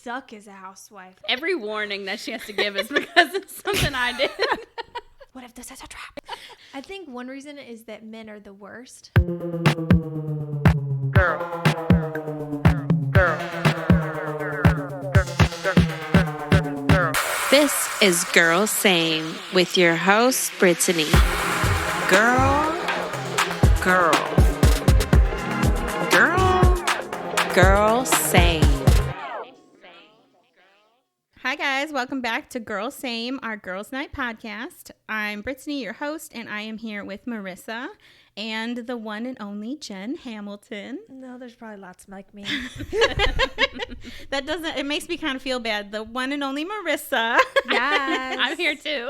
suck as a housewife. Every warning that she has to give is because of something I did. What if this is a trap? I think one reason is that men are the worst. This is Girl Same with your host, Brittinie. Girl. Girl Same. Hi, guys. Welcome back to Girl Same, our Girls Night podcast. I'm Brittinie, your host, and I am here with Marissa and the one and only Jen Hamilton. No, there's probably lots like me. It makes me kind of feel bad. The one and only Marissa. Yes. I'm here too.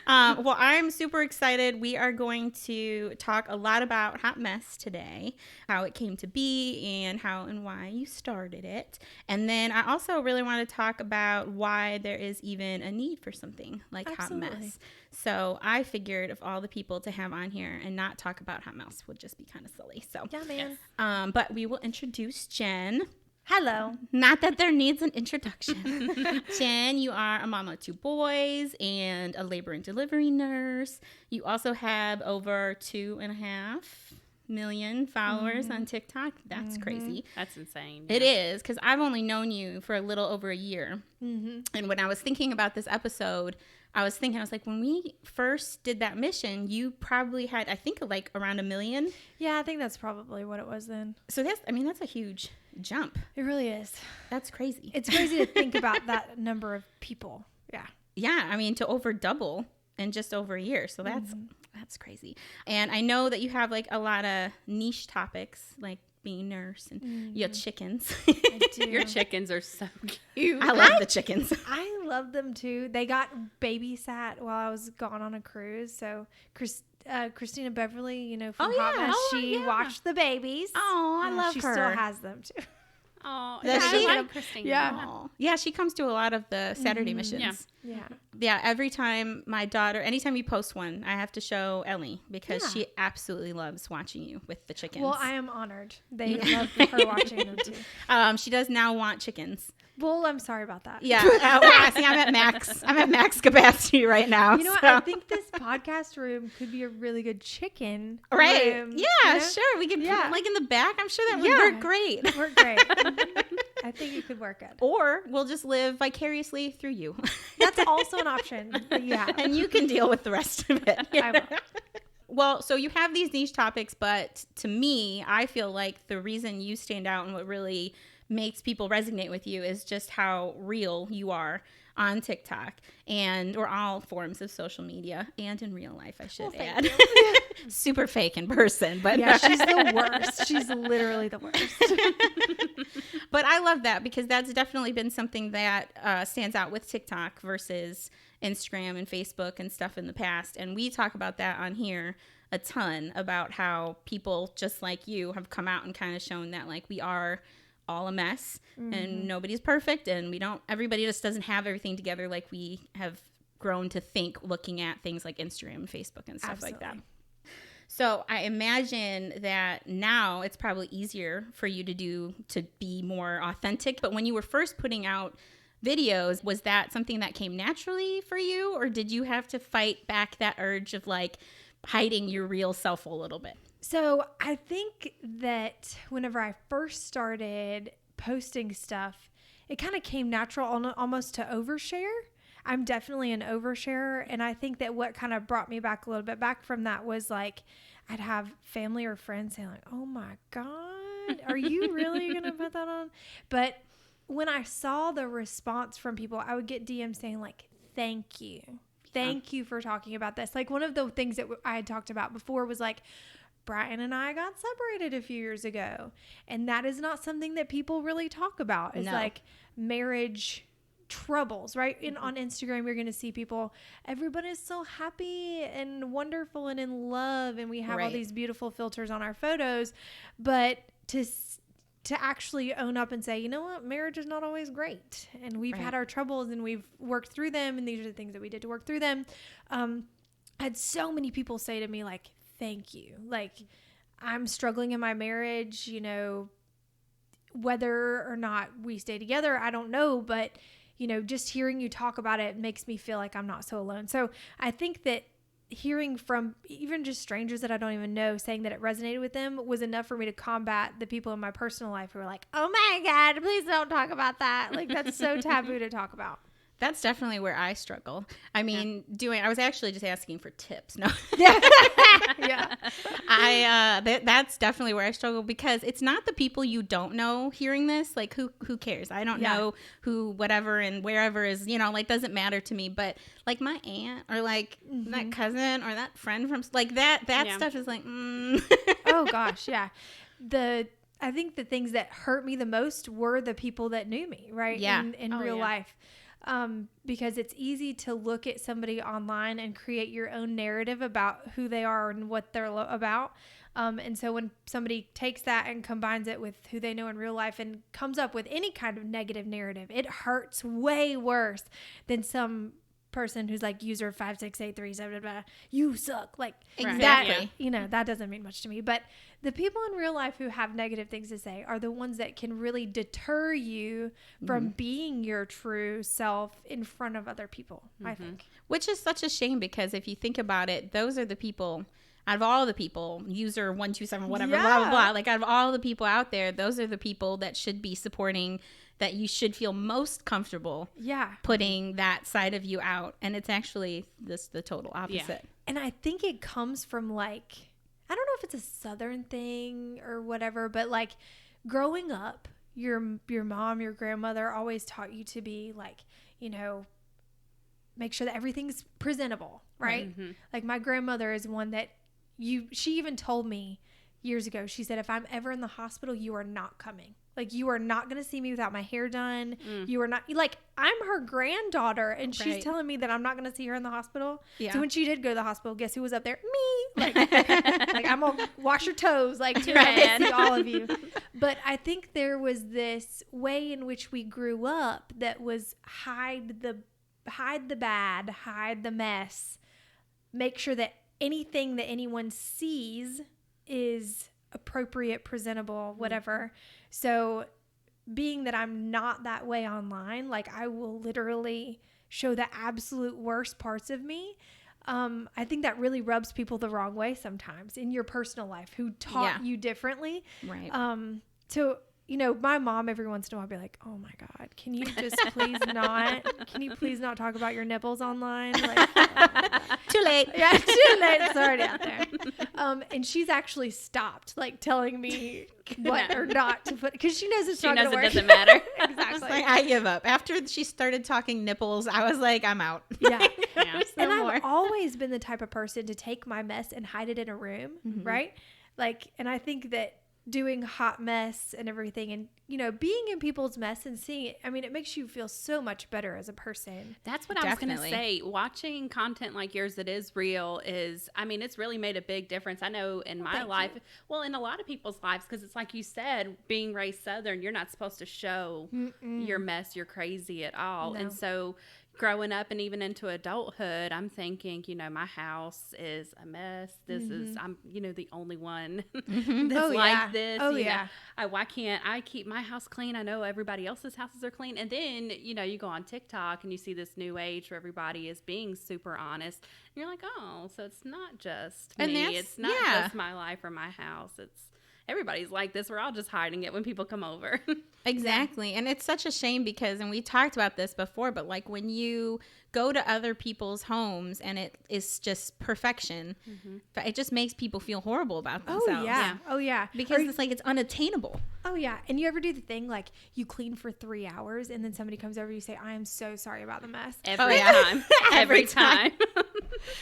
Well, I'm super excited. We are going to talk a lot about Hot Mess today, how it came to be and how and why you started it. And then I also really want to talk about why there is even a need for something like Absolutely. Hot Mess. So I figured of all the people to have on here and not talk about Hot Mess would just be kind of silly. So Yeah, man. but we will introduce Jen. Hello. Not that there needs an introduction. Jen, you are a mama of two boys and a labor and delivery nurse. You also have over 2.5 million followers on TikTok. That's crazy. That's insane. It is, because I've only known you for a little over a year. And when I was thinking about this episode, I was like, when we first did that mission, you probably had, I think, like around 1 million. Yeah, I think that's probably what it was then. So that's a huge jump. It really is. That's crazy. It's crazy to think about that number of people. Yeah. Yeah, I mean, to over double in just over a year. So that's crazy. And I know that you have like a lot of niche topics, like being a nurse and you have chickens. I do. Your chickens are so cute. I love the chickens. I love them too. They got babysat while I was gone on a cruise. So Christina Beverly, from Hot Mess, she watched the babies. Oh, I love she her. She still has them too. Oh, Does yeah, she? I love Christine. Yeah. Oh. Yeah, she comes to a lot of the Saturday missions. Yeah. Yeah. Every time anytime you post one, I have to show Ellie because Yeah. she absolutely loves watching you with the chickens. Well, I am honored. They love her watching them too. She does now want chickens. Well, I'm sorry about that. Yeah. I think I'm at max capacity right now. You know what? I think this podcast room could be a really good chicken Right. room. Yeah, sure. We could put it like in the back. I'm sure that would work great. Work great. I think it could work good. Or we'll just live vicariously through you. That's also an option that you have. And you can deal with the rest of it. I will. Well, so you have these niche topics, but to me, I feel like the reason you stand out and what really makes people resonate with you is just how real you are on TikTok or all forms of social media and in real life, I should add. Super fake in person, but yeah, she's the worst. She's literally the worst. But I love that because that's definitely been something that stands out with TikTok versus Instagram and Facebook and stuff in the past. And we talk about that on here a ton, about how people just like you have come out and kind of shown that like we are all a mess and nobody's perfect and everybody just doesn't have everything together like we have grown to think looking at things like Instagram and Facebook and stuff like that. So I imagine that now it's probably easier for you to be more authentic. But when you were first putting out videos, was that something that came naturally for you, or did you have to fight back that urge of like hiding your real self a little bit? So I think that whenever I first started posting stuff, it kind of came natural almost to overshare. I'm definitely an oversharer. And I think that what kind of brought me back a little bit back from that was like, I'd have family or friends saying like, oh my God, are you really going to put that on? But when I saw the response from people, I would get DMs saying like, thank you. Thank you for talking about this. Like one of the things that I had talked about before was like, Brian and I got separated a few years ago. And that is not something that people really talk about. It's like marriage troubles, right? On Instagram, you're going to see people, everybody is so happy and wonderful and in love. And we have all these beautiful filters on our photos. But to actually own up and say, you know what, marriage is not always great. And we've had our troubles and we've worked through them. And these are the things that we did to work through them. I had so many people say to me like, thank you. Like, I'm struggling in my marriage, whether or not we stay together, I don't know. But, just hearing you talk about it makes me feel like I'm not so alone. So I think that hearing from even just strangers that I don't even know saying that it resonated with them was enough for me to combat the people in my personal life who were like, oh my God, please don't talk about that. Like, that's so taboo to talk about. That's definitely where I struggle. I mean, I was actually just asking for tips. No. Yeah. That's definitely where I struggle, because it's not the people you don't know hearing this. Like, who cares? I don't know who, whatever, and wherever is, like, doesn't matter to me. But like my aunt or like that cousin or that friend from like that stuff is like, Oh gosh. Yeah. I think the things that hurt me the most were the people that knew me, right? Yeah. In real life. Because it's easy to look at somebody online and create your own narrative about who they are and what they're about. And so when somebody takes that and combines it with who they know in real life and comes up with any kind of negative narrative, it hurts way worse than some person who's like user 56837, you suck. Like, exactly. That, that doesn't mean much to me. But the people in real life who have negative things to say are the ones that can really deter you from being your true self in front of other people, I think. Which is such a shame, because if you think about it, those are the people, out of all the people, user 127, whatever, blah, blah, blah, like out of all the people out there, those are the people that should be supporting, that you should feel most comfortable putting that side of you out. And it's actually the total opposite. Yeah. And I think it comes from like, I don't know if it's a Southern thing or whatever, but like growing up, your mom, your grandmother always taught you to be like, make sure that everything's presentable, right? Mm-hmm. Like my grandmother is one that she even told me years ago, she said, if I'm ever in the hospital, you are not coming. Like, you are not going to see me without my hair done. You are not, like, I'm her granddaughter, and she's telling me that I'm not going to see her in the hospital. Yeah. So when she did go to the hospital, guess who was up there? Me. Like, I'm going to wash your toes. Like, to see all of you. But I think there was this way in which we grew up that was hide the bad, hide the mess, make sure that anything that anyone sees is appropriate, presentable, whatever. So being that I'm not that way online, like I will literally show the absolute worst parts of me. I think that really rubs people the wrong way sometimes in your personal life who taught you differently. Right. My mom every once in a while will be like, oh my God, can you please not talk about your nipples online? Like, too late. Yeah, too late. It's already out there. And she's actually stopped like telling me what or not to put, because she knows it's not going to work. She knows it doesn't matter. Exactly. Like, I give up. After she started talking nipples, I was like, I'm out. Yeah. And I've always been the type of person to take my mess and hide it in a room, right? Like, and I think that doing hot mess and everything and, being in people's mess and seeing it, I mean, it makes you feel so much better as a person. That's what I was going to say. Watching content like yours that is real it's really made a big difference. I know in my life, in a lot of people's lives, because it's like you said, being raised Southern, you're not supposed to show your mess, you're crazy at all. No. And so growing up and even into adulthood, I'm thinking, my house is a mess. This is, I'm, the only one that's like this. Oh, yeah. Why can't I keep my house clean? I know everybody else's houses are clean. And then, you go on TikTok and you see this new age where everybody is being super honest. And you're like, oh, so it's not just me. It's not just my life or my house. It's everybody's like this. We're all just hiding it when people come over. Exactly. And it's such a shame because, and we talked about this before, but like when you go to other people's homes and it is just perfection, it just makes people feel horrible about themselves. Oh, yeah. Because it's like, it's unattainable. Oh, yeah. And you ever do the thing like you clean for 3 hours and then somebody comes over, you say, I am so sorry about the mess. Every time. Every time.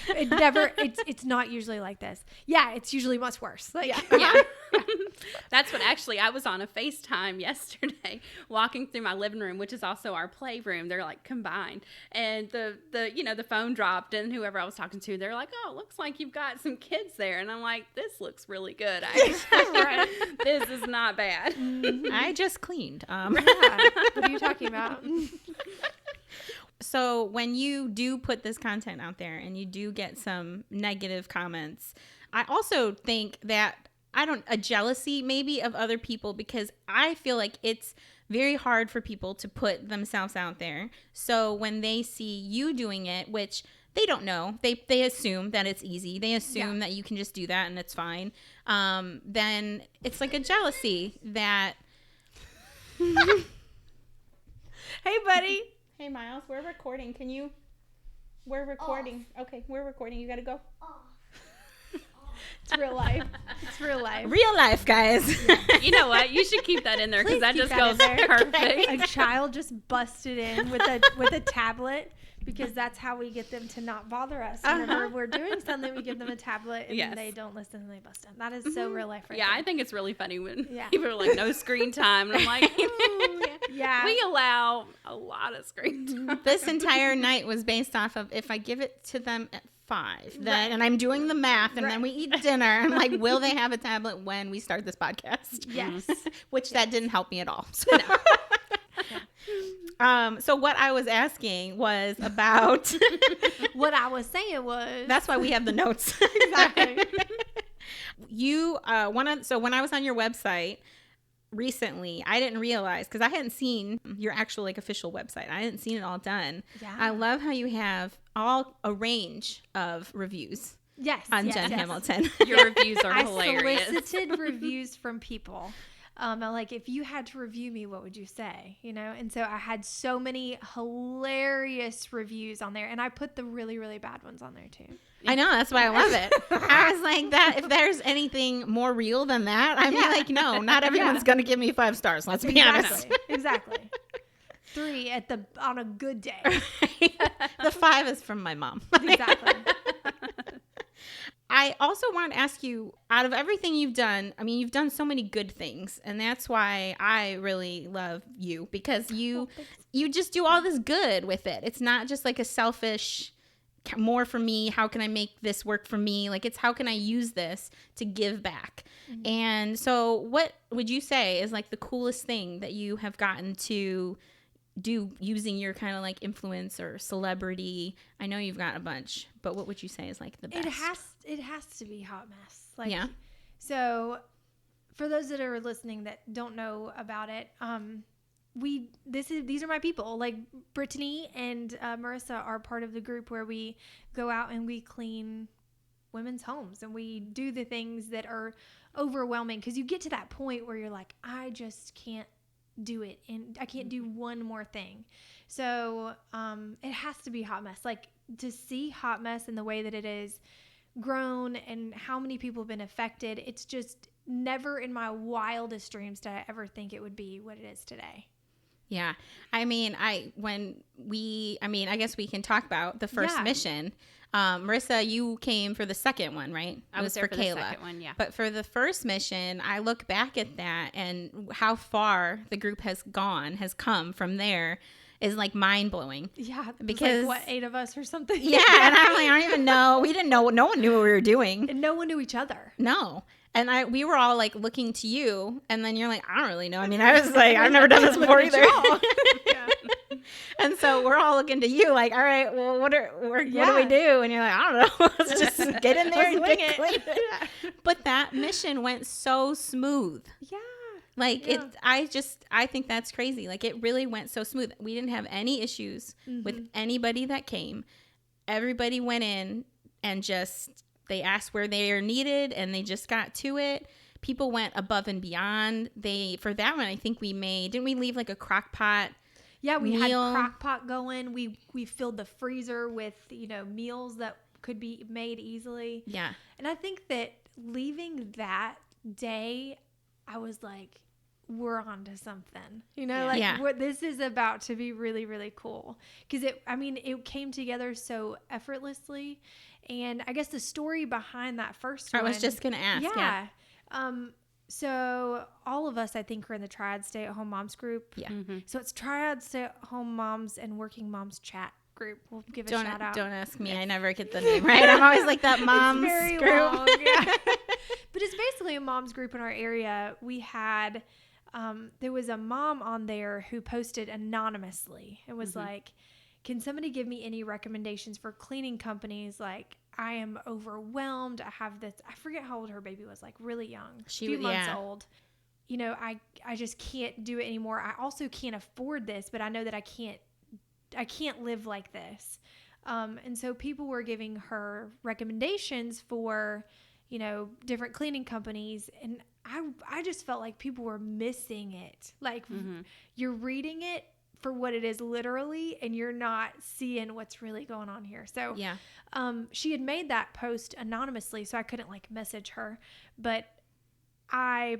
It's not usually like this. Yeah, it's usually much worse. Like, yeah. That's what actually, I was on a FaceTime yesterday walking through my living room, which is also our playroom. They're like combined. And the phone dropped and whoever I was talking to, they're like, oh, it looks like you've got some kids there. And I'm like, this looks really good. Right. This is not bad. I just cleaned. What are you talking about? So when you do put this content out there and you do get some negative comments, I also think that a jealousy maybe of other people, because I feel like it's very hard for people to put themselves out there. So when they see you doing it, which they don't know, they assume that it's easy. They assume that you can just do that and it's fine. Then it's like a jealousy that. Hey, buddy. Hey, Miles, we're recording. We're recording. Okay, we're recording. You got to go. It's real life. It's real life. Real life, guys. You know what? You should keep that in there because Please that keep just that goes in there. perfect. A child just busted in with a tablet, because that's how we get them to not bother us. Whenever we're doing something, we give them a tablet, and Yes. then they don't listen and they bust in. That is so real life right Yeah, there. I think it's really funny when Yeah. people are like, no screen time. And I'm like, Yeah. we allow a lot of screen time. This entire night was based off of, if I give it to them at 5, then, and I'm doing the math, and then we eat dinner, I'm like, will they have a tablet when we start this podcast? Yes. Which that didn't help me at all. So. So what I was asking was about What I was saying was. that's why we have the notes. Exactly. You so when I was on your website recently, I didn't realize, because I hadn't seen your actual like official website. I hadn't seen it all done. Yeah. I love how you have a range of reviews Yes. on yes, Jen yes. Hamilton. Your reviews are I hilarious. solicited reviews from people. I'm like, if you had to review me, what would you say? You know? And so I had so many hilarious reviews on there, and I put the really, really bad ones on there too. I know, that's why I love it. I was like, that if there's anything more real than that, I'm like, no, not everyone's gonna give me 5 stars. Let's be honest. Exactly. 3 on a good day. The 5 is from my mom. Exactly. I also want to ask you, out of everything you've done, I mean, you've done so many good things, and that's why I really love you, because you just do all this good with it. It's not just like a selfish, more for me, how can I make this work for me? Like, it's how can I use this to give back? Mm-hmm. And so what would you say is like the coolest thing that you have gotten to do using your kind of like influence or celebrity? I know you've got a bunch, but what would you say is like the best? It has to be Hot Mess. Like, yeah. So for those that are listening that don't know about it, these are my people. Like Brittinie and Marissa are part of the group where we go out and we clean women's homes, and we do the things that are overwhelming, because you get to that point where you're like, I just can't do it, and I can't do one more thing. So it has to be Hot Mess. Like, to see Hot Mess in the way that it is grown and how many people have been affected, it's just never in my wildest dreams did I ever think it would be what it is today. Yeah. I mean, I guess we can talk about the first mission. Marissa, you came for the second one, right? I was there for the second one, yeah. But for the first mission, I look back at that, and how far the group has come from there is like mind blowing. Yeah, because like, what, 8 of us or something? Yeah, and I'm like, I don't even know. We didn't know. No one knew what we were doing. And no one knew each other. No. And we were all like looking to you, and then you're like, I don't really know. I mean, I was like, I've never done this before either. Yeah. And so we're all looking to you, like, all right, well, what do we do? And you're like, I don't know. Let's just get in there and wing get clean. But that mission went so smooth. Yeah. Like I think that's crazy. Like, it really went so smooth. We didn't have any issues with anybody that came. Everybody went in and they asked where they are needed, and they just got to it. People went above and beyond. For that one, I think didn't we leave like a crock pot? Yeah, we meal? had crock pot going. We filled the freezer with, meals that could be made easily. Yeah. And I think that leaving that day, I was like, we're on to something. This is about to be really, really cool. Because it came together so effortlessly. And I guess the story behind that first one. I was just going to ask. Yeah. So all of us, I think, are in the Triad Stay-at-Home Moms group. Yeah. Mm-hmm. So it's Triad Stay-at-Home Moms and Working Moms Chat group. We'll give a shout out. Don't ask me. I never get the name right. I'm always like that mom's It's very group. long, yeah. But it's basically a mom's group in our area. We had, there was a mom on there who posted anonymously. It was like, can somebody give me any recommendations for cleaning companies? Like, I am overwhelmed. I have this, I forget how old her baby was, like really young, a few months old. You know, I just can't do it anymore. I also can't afford this, but I know that I can't live like this. And so people were giving her recommendations for, you know, different cleaning companies. And I just felt like people were missing it. Like you're reading it for what it is literally, and you're not seeing what's really going on here. So she had made that post anonymously, so I couldn't like message her, but I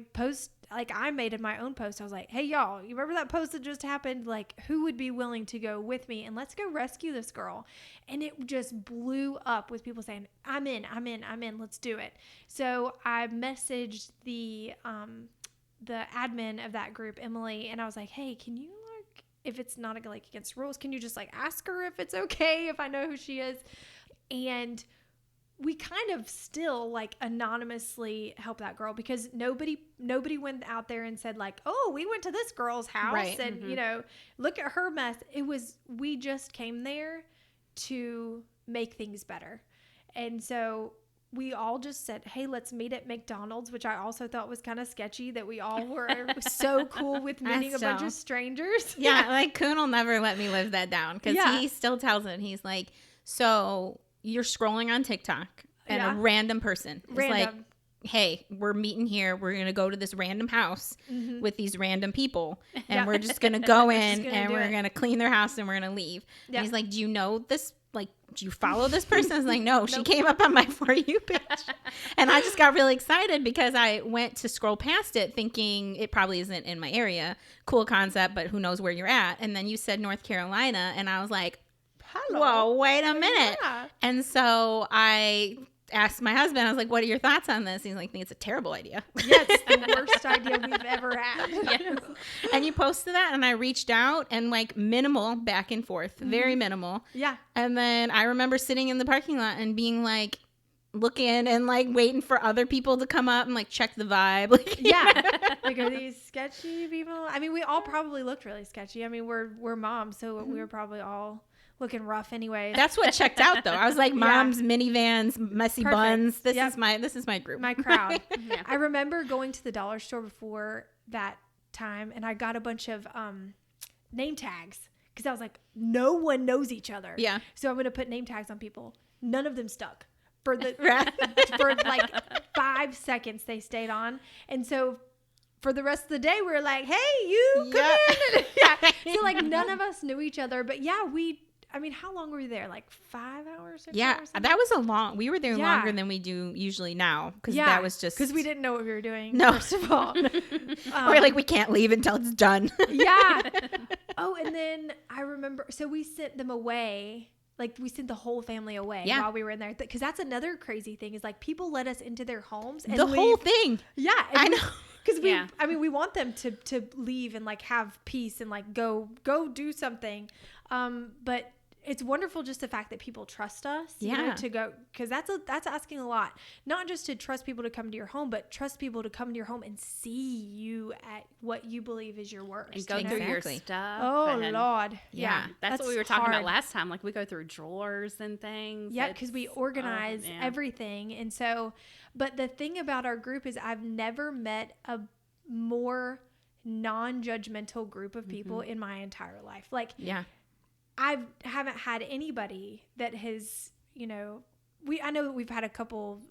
made my own post. I was like, hey y'all, you remember that post that just happened? Like, who would be willing to go with me and let's go rescue this girl? And it just blew up with people saying, I'm in, let's do it. So I messaged the admin of that group, Emily, and I was like, hey, can you, like, if it's not like against rules, can you just like ask her if it's okay if I know who she is? And we kind of still like anonymously help that girl, because nobody went out there and said like, oh, we went to this girl's house and you know, look at her mess. We just came there to make things better. And so we all just said, hey, let's meet at McDonald's, which I also thought was kind of sketchy that we all were so cool with meeting a bunch of strangers. Yeah, like Kuhn will never let me live that down, because he still tells it. He's like, so you're scrolling on TikTok and a random person is like, hey, we're meeting here. We're going to go to this random house with these random people, and we're just going to go in and we're going to clean their house and we're going to leave. And he's like, do you know this? Like, do you follow this person? I was like, no, she came up on my For You page. And I just got really excited because I went to scroll past it thinking it probably isn't in my area. Cool concept, but who knows where you're at. And then you said North Carolina, and I was like, hello. Whoa, wait a minute. Yeah. And so I asked my husband, I was like, what are your thoughts on this? He's like, I think it's a terrible idea. Yeah, it's the worst idea we've ever had. Yes. And you posted that, and I reached out, and like minimal back and forth, very minimal. Yeah. And then I remember sitting in the parking lot and being like, looking and like waiting for other people to come up and like check the vibe. Like, like, are these sketchy people? I mean, we all probably looked really sketchy. I mean, we're moms, so we were probably all looking rough anyway. That's what checked out though. I was like, moms, minivans, messy buns. This is my group. My crowd. I remember going to the dollar store before that time, and I got a bunch of name tags, because I was like, no one knows each other. Yeah. So I'm going to put name tags on people. None of them stuck. For like 5 seconds they stayed on. And so for the rest of the day we were like, hey, you come in. So like none of us knew each other, but I mean, how long were we there? Like 5 hours? 6 hours? That was we were there longer than we do usually now. Because that was just. Because we didn't know what we were doing, first of all. We're like, we can't leave until it's done. Oh, and then I remember, so we sent them away. Like, we sent the whole family away while we were in there. Because that's another crazy thing, is like people let us into their homes and the whole thing. Yeah. I know. Because we want them to leave and like have peace and like go do something. But it's wonderful just the fact that people trust us, you know, to go, because that's asking a lot. Not just to trust people to come to your home, but trust people to come to your home and see you at what you believe is your worst. And go through your stuff. Oh, Lord. Yeah. That's what we were talking about last time. Like, we go through drawers and things. Yeah, because we organize everything. And so, but the thing about our group is I've never met a more non-judgmental group of people in my entire life. Like, I haven't had anybody that has, you know, I know that we've had a couple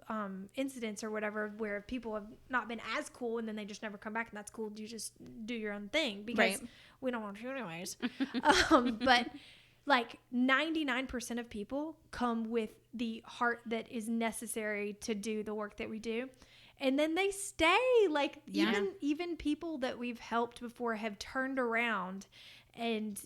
incidents or whatever where people have not been as cool, and then they just never come back, and that's cool. You just do your own thing, because we don't want to anyways. But like 99% of people come with the heart that is necessary to do the work that we do. And then they stay. Like, even people that we've helped before have turned around and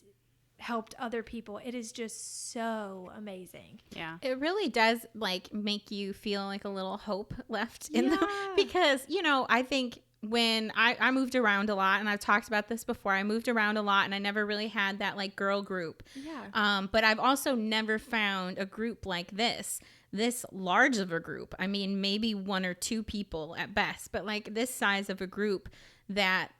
helped other people. It is just so amazing. Yeah. It really does like make you feel like a little hope left in them, because, you know, I think when I moved around a lot, and I've talked about this before, I moved around a lot and I never really had that like girl group. Yeah. But I've also never found a group like this large of a group. I mean, maybe 1 or 2 people at best, but like this size of a group that,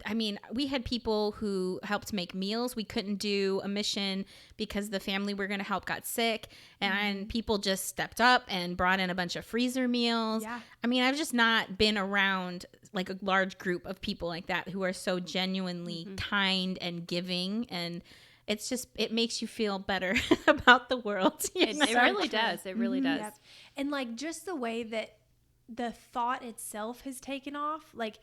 I mean, we had people who helped make meals. We couldn't do a mission because the family we're going to help got sick. And people just stepped up and brought in a bunch of freezer meals. Yeah. I mean, I've just not been around like a large group of people like that who are so genuinely kind and giving. And it's just, it makes you feel better about the world. It really does. It really does. Yep. And like just the way that the thought itself has taken off, like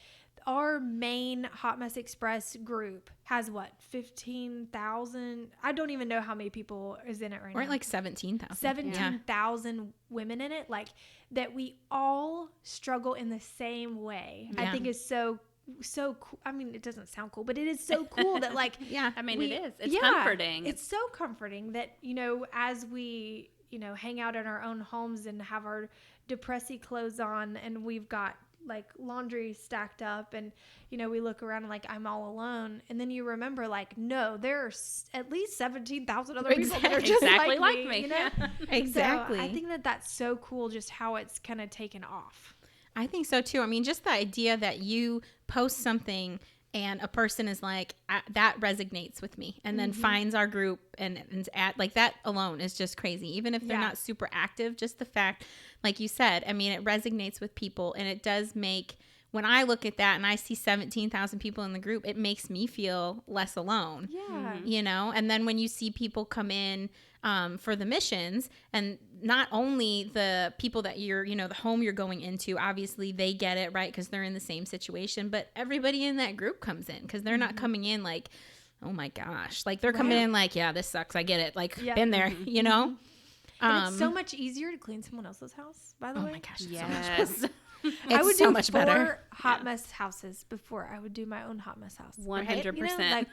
our main Hot Mess Express group has what, 15,000? I don't even know how many people is in it right now. Or like 17,000. 17,000 women in it. Like that we all struggle in the same way. I think is so cool. I mean, it doesn't sound cool, but it is so cool that like, I mean, it is. It's comforting. It's so comforting that, you know, as we, you know, hang out in our own homes and have our depressy clothes on and we've got like laundry stacked up and, you know, we look around and like, I'm all alone. And then you remember like, no, there's at least 17,000 other people that are just exactly like me. You know? Yeah. Exactly. So I think that that's so cool just how it's kind of taken off. I think so too. I mean, just the idea that you post something and a person is like, that resonates with me, and then finds our group and at like that alone is just crazy. Even if they're not super active, just the fact, like you said, I mean, it resonates with people, and it does make, when I look at that and I see 17,000 people in the group, it makes me feel less alone. Yeah. You know, and then when you see people come in for the missions, and not only the people that you're, you know, the home you're going into, obviously they get it, right? Because they're in the same situation, but everybody in that group comes in because they're not coming in like, oh my gosh, like they're coming in like, yeah, this sucks. I get it. Like been there, you know? And it's so much easier to clean someone else's house, by the way. Oh my gosh. Yes. I would so do much 4 better. hot mess houses before I would do my own hot mess house. 100%. You know, like,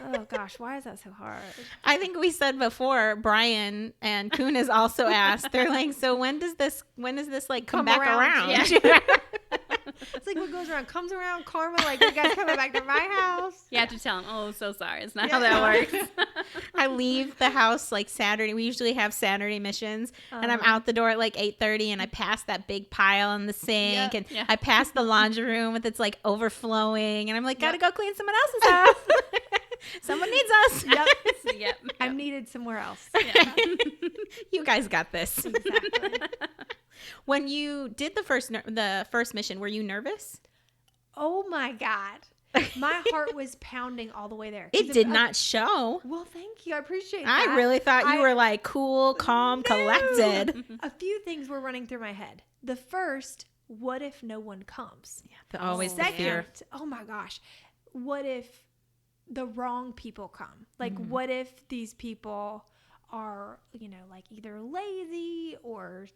oh gosh, why is that so hard? I think we said before, Brian and Kuhn has also asked, they're like, so when does this like come back around? Yeah. It's like what goes around comes around. Karma, like you guys coming back to my house. You have to tell them, oh, so sorry. It's not how that works. I leave the house like Saturday. We usually have Saturday missions, and I'm out the door at like 8:30, and I pass that big pile in the sink, and I pass the laundry room with its like overflowing, and I'm like, gotta go clean someone else's house. Someone needs us. Yep. I'm needed somewhere else. You guys got this. Exactly. When you did the first mission, were you nervous? Oh my God. My heart was pounding all the way there. It did not show. Well, thank you. I appreciate that. I really thought you were like cool, calm, collected. A few things were running through my head. The first, what if no one comes? Always the fear. Second, oh my gosh, what if the wrong people come? Like, what if these people are, you know, like either lazy or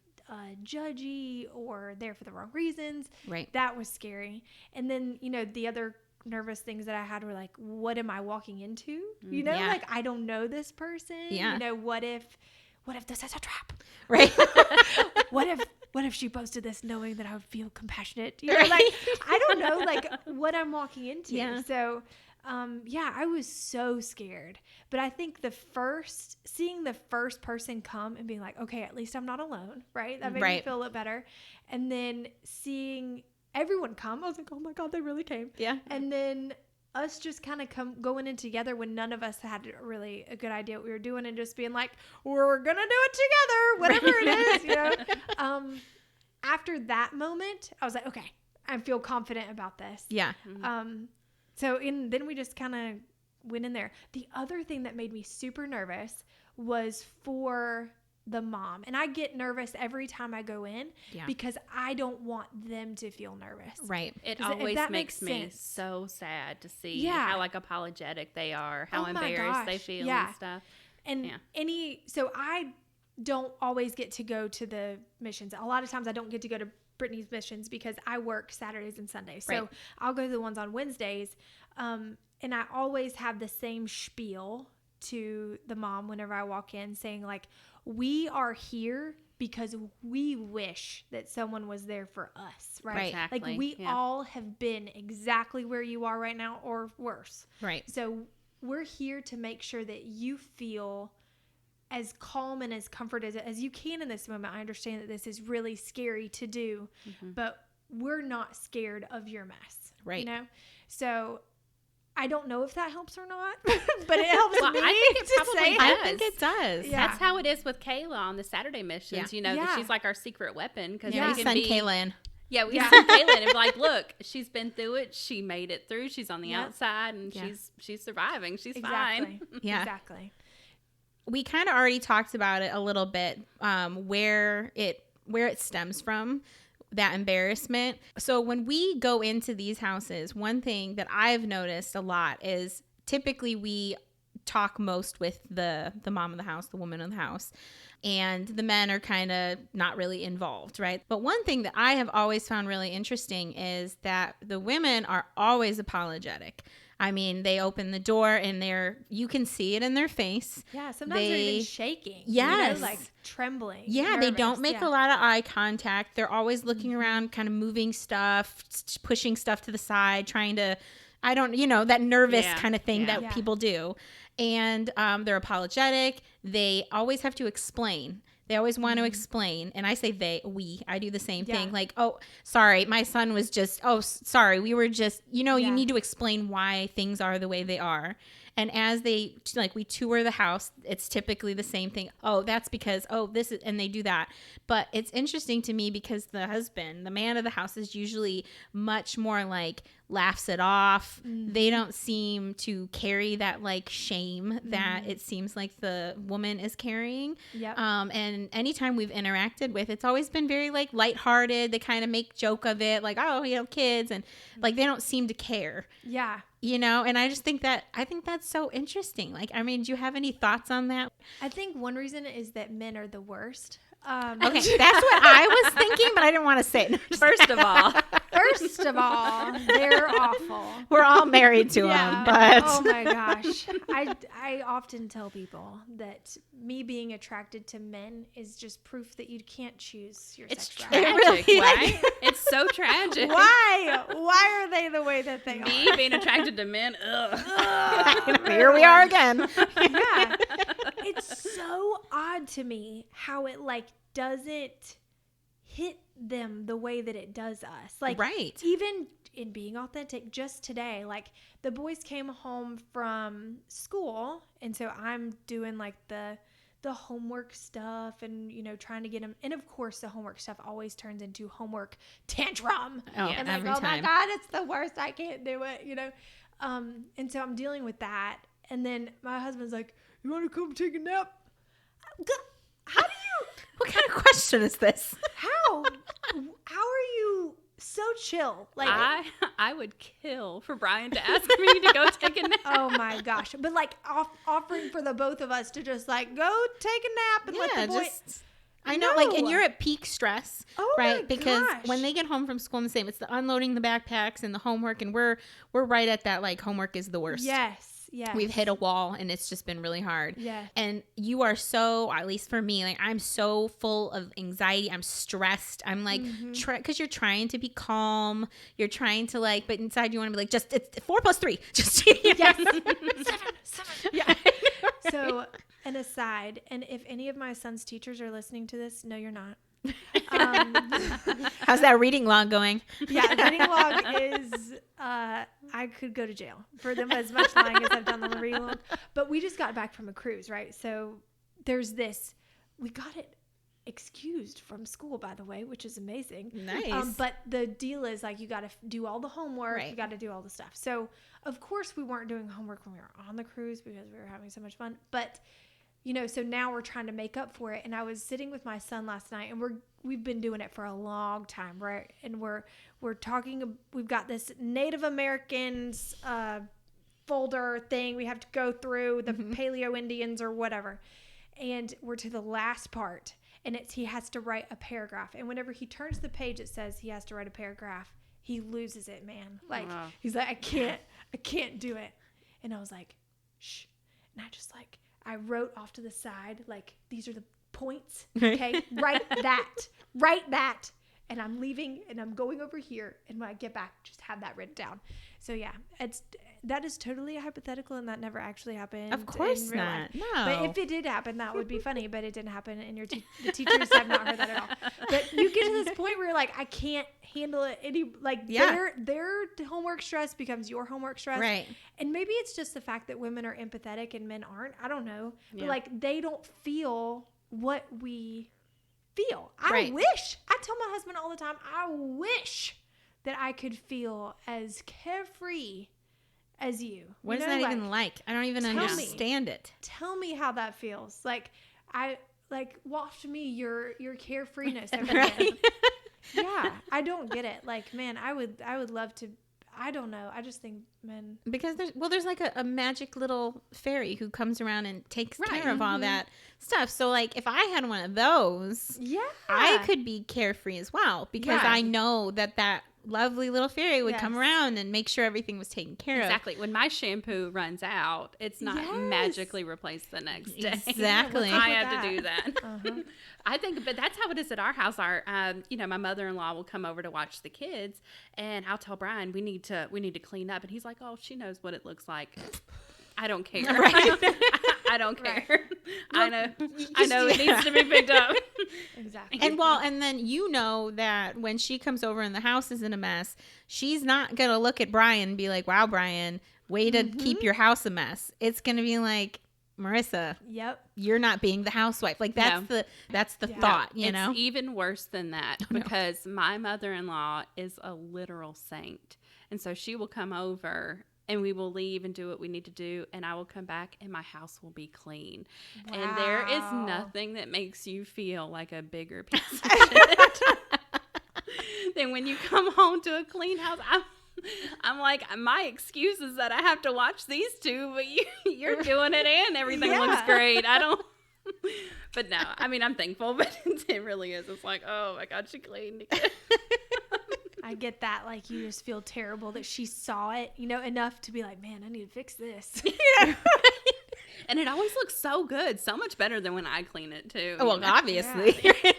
judgy or there for the wrong reasons? Right. That was scary. And then, you know, the other nervous things that I had were like, what am I walking into? You know, like I don't know this person. Yeah. You know, what if this is a trap? Right. What if she posted this knowing that I would feel compassionate? You know, like I don't know like what I'm walking into. Yeah. So I was so scared. But I think seeing the first person come and being like, okay, at least I'm not alone, right? That made me feel a little better. And then seeing everyone come, I was like, oh my God, they really came. Yeah. And then us just kind of going in together when none of us had really a good idea what we were doing and just being like, we're going to do it together, whatever it is, you know? After that moment, I was like, okay, I feel confident about this. Yeah. Then we just kind of went in there. The other thing that made me super nervous was for the mom. And I get nervous every time I go in because I don't want them to feel nervous. Right. It always makes me so sad to see how like apologetic they are, how embarrassed they feel and stuff. And so I don't always get to go to the missions. A lot of times I don't get to go to Brittinie's missions because I work Saturdays and Sundays. So I'll go to the ones on Wednesdays. And I always have the same spiel to the mom whenever I walk in saying like, we are here because we wish that someone was there for us, right? Exactly. Like we all have been exactly where you are right now or worse. Right. So we're here to make sure that you feel as calm and as comforted as you can in this moment. I understand that this is really scary to do, but we're not scared of your mess. Right. You know? So I don't know if that helps or not, but it helps me I think it to probably say does. I think it does. Yeah. That's how it is with Kayla on the Saturday missions. Yeah. You know, Yeah. that she's like our secret weapon because Yeah. We send Kayla in. Yeah, we Yeah. send Kayla and be like, look, she's been through it. She made it through. She's on the Yep. outside and Yeah. she's surviving. She's Exactly. fine. Yeah. Exactly. We kind of already talked about it a little bit, where it stems from, that embarrassment. So when we go into these houses, one thing that I've noticed a lot is typically we talk most with the mom of the house, the woman of the house, and the men are kind of not really involved, right? But one thing that I have always found really interesting is that the women are always apologetic. I mean, they open the door and you can see it in their face. Yeah, sometimes they're even shaking. Yes. Like trembling. Yeah, they don't nervous. make Yeah. a lot of eye contact. They're always looking around, kind of moving stuff, pushing stuff to the side, trying to, that nervous Yeah. kind of thing Yeah. that people do. And they're apologetic. They always have to explain. They always want to explain. And I say I do the same thing. Yeah. Like, oh, sorry, my son was just, sorry, we were just, you Yeah. need to explain why things are the way they are. And as we tour the house, it's typically the same thing. Oh, that's because, this is, and they do that. But it's interesting to me because the husband, the man of the house, is usually much more like laughs it off. They don't seem to carry that like shame that it seems like the woman is carrying. Yep. And anytime we've interacted with, it's always been very like lighthearted. They kind of make joke of it, like, kids, and like they don't seem to care. Yeah. And I just think that's so interesting. Like, I mean, do you have any thoughts on that? I think one reason is that men are the worst. Okay, that's what I was thinking, but I didn't want to say it. First of all, First of all, they're awful. We're all married to them, but Oh my gosh. I often tell people that me being attracted to men is just proof that you can't choose your It's sexuality. tragic, really right? It's so tragic. Why? Why are they the way that they Me are? being attracted to men, ugh. here we are again. Yeah. It's so odd to me how it like doesn't hit them the way that it does us. Like Right. even in being authentic, just today, like the boys came home from school, and so I'm doing like the homework stuff and trying to get them, and of course the homework stuff always turns into homework tantrum. Oh, and every like, oh my time. god, it's the worst, I can't do it, and so I'm dealing with that, and then my husband's like, you want to come take a nap? How do you What kind of question is this? how are you so chill? Like I would kill for Brian to ask me to go take a nap. oh my gosh. But like offering for the both of us to just like go take a nap and let the boy. I know, like, and No. you're at peak stress, Oh right? my Because gosh. when they get home from school, and the same, it's the unloading the backpacks and the homework, and we're right at that, like, homework is the worst. Yes. We've hit a wall, and it's just been really hard. Yeah. And you are so, at least for me, like, I'm so full of anxiety. I'm stressed. I'm like, because you're trying to be calm. You're trying to like, but inside you want to be like, just, it's 4 + 3. Just, Yes. seven. Yeah. So, an aside, and if any of my son's teachers are listening to this, no, you're not. How's that reading log going? Yeah, reading log is, I could go to jail for them as much lying as I've done on the reading log. But we just got back from a cruise, right? So there's this, we got it excused from school, by the way, which is amazing. Nice. But the deal is like, you got to do all the homework. Right. You got to do all the stuff. So of course we weren't doing homework when we were on the cruise because we were having so much fun. But so now we're trying to make up for it. And I was sitting with my son last night, and we've been doing it for a long time, right? And we're talking. We've got this Native Americans folder thing we have to go through, the Paleo Indians or whatever. And we're to the last part, and he has to write a paragraph. And whenever he turns the page, it says he has to write a paragraph. He loses it, man. Like he's like, I can't do it. And I was like, shh. And I wrote off to the side, like, these are the points, okay? Write that. And I'm leaving, and I'm going over here, and when I get back, just have that written down. So, yeah, that is totally hypothetical, and that never actually happened. Of course in real life. not. No. But if it did happen, that would be funny. But it didn't happen, and the teachers have not heard that at all. But you get to this point where you're like, I can't handle it any. Like their homework stress becomes your homework stress, right? And maybe it's just the fact that women are empathetic and men aren't. I don't know, but like they don't feel what we feel. I wish. I tell my husband all the time, I wish that I could feel as carefree as you. What is that even like? I don't even understand it. Tell me how that feels. Like waft me your carefreeness every day. Yeah, I don't get it. Like, man, I would love to. I don't know. I just think men, because there's like a magic little fairy who comes around and takes care of all that stuff. So like if I had one of those, I could be carefree as well, because I know that lovely little fairy would come around and make sure everything was taken care of. Exactly. When my shampoo runs out, it's not magically replaced the next day. Exactly. I have to do that. I think, but that's how it is at our house. Our, my mother-in-law will come over to watch the kids, and I'll tell Brian we need to clean up, and he's like, "Oh, she knows what it looks like." I don't care. I don't care. Right. I know it needs to be picked up. Exactly. And then you know that when she comes over and the house is in a mess, she's not going to look at Brian and be like, "Wow, Brian, way to keep your house a mess." It's going to be like, "Marissa, you're not being the housewife." Like that's the thought, you know? It's even worse than that, because my mother-in-law is a literal saint. And so she will come over and we will leave and do what we need to do, and I will come back and my house will be clean. Wow. And there is nothing that makes you feel like a bigger piece of shit than when you come home to a clean house. I'm like, my excuse is that I have to watch these two, but you're doing it and everything looks great. I don't. But no, I mean, I'm thankful, but it really is. It's like, oh my God, she cleaned again. I get that. Like, you just feel terrible that she saw it, enough to be like, man, I need to fix this. And it always looks so good. So much better than when I clean it, too. Well, obviously. Yeah.